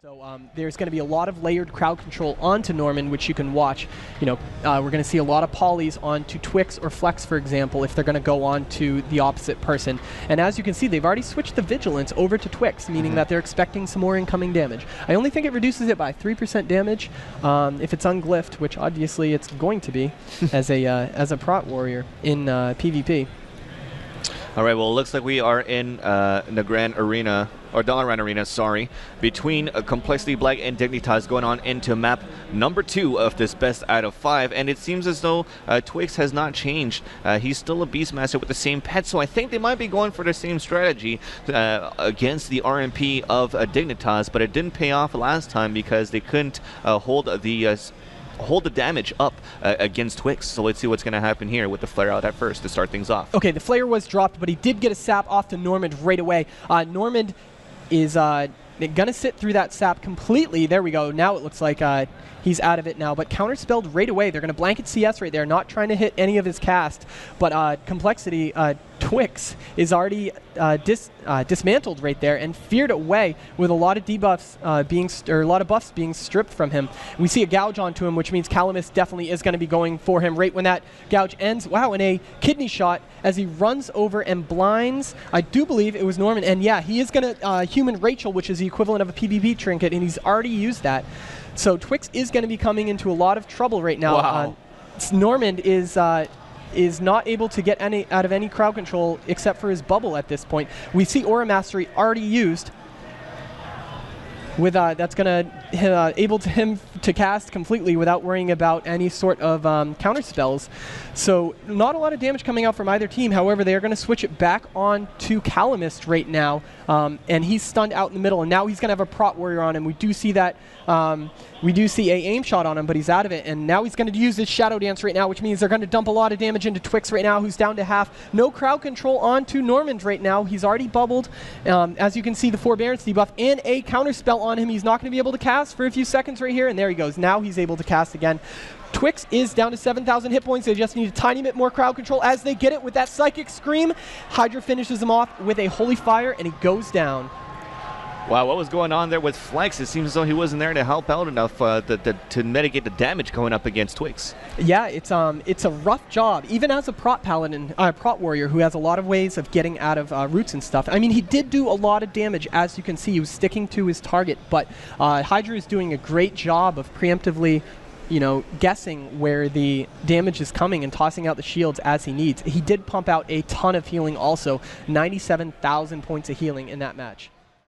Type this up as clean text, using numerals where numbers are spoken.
So there's going to be a lot of layered crowd control onto Norman, which you can watch. You know, we're going to see a lot of polys onto Twix or Flex, for example, if they're going to go on to the opposite person. And as you can see, they've already switched the Vigilance over to Twix, meaning that they're expecting some more incoming damage. I only think it reduces it by 3% damage if it's unglyphed, which obviously it's going to be as a prot warrior in PvP. All right, well, it looks like we are in the Grand Arena, or Dalaran Arena, sorry, between Complexity Black and Dignitas going on into map number 2 of this best out of 5, and it seems as though Twix has not changed. He's still a Beastmaster with the same pet, so I think they might be going for the same strategy against the RMP of Dignitas, but it didn't pay off last time because they couldn't hold the damage up against Twix. So let's see what's going to happen here with the flare out at first to start things off. Okay, the flare was dropped, but he did get a sap off to Normand right away. Normand is going to sit through that sap completely. There we go. Now it looks like he's out of it now, but counterspelled right away. They're going to blanket CS right there, not trying to hit any of his cast, but Complexity, Twix is already dismantled right there and feared away with a lot of debuffs a lot of buffs being stripped from him. We see a gouge onto him, which means Calamus definitely is going to be going for him right when that gouge ends. Wow, and a kidney shot as he runs over and blinds. I do believe it was Norman, and yeah, he is going to human Rachel, which is the equivalent of a PvP trinket, and he's already used that. So Twix is going to be coming into a lot of trouble right now. Wow. Normand is not able to get out of any crowd control except for his bubble at this point. We see Aura Mastery already used. With that's going to able to him to cast completely without worrying about any sort of counter spells. So not a lot of damage coming out from either team. However, they are going to switch it back on to Calamist right now, and he's stunned out in the middle. And now he's going to have a prot warrior on him. We do see that. We do see a aim shot on him, but he's out of it. And now he's going to use his Shadow Dance right now, which means they're going to dump a lot of damage into Twix right now, who's down to half. No crowd control onto Normand right now. He's already bubbled. As you can see, the Forbearance debuff and a counter spell on him. He's not going to be able to cast for a few seconds right here, and there he goes. Now he's able to cast again. Twix is down to 7,000 hit points. They just need a tiny bit more crowd control as they get it with that Psychic Scream. Hydra finishes him off with a Holy Fire, and he goes down. Wow, what was going on there with Flex? It seems as though he wasn't there to help out enough to mitigate the damage going up against Twix. Yeah, it's a rough job, even as a prot paladin, prot warrior who has a lot of ways of getting out of roots and stuff. I mean, he did do a lot of damage, as you can see. He was sticking to his target, but Hydra is doing a great job of preemptively, you know, guessing where the damage is coming and tossing out the shields as he needs. He did pump out a ton of healing also, 97,000 points of healing in that match.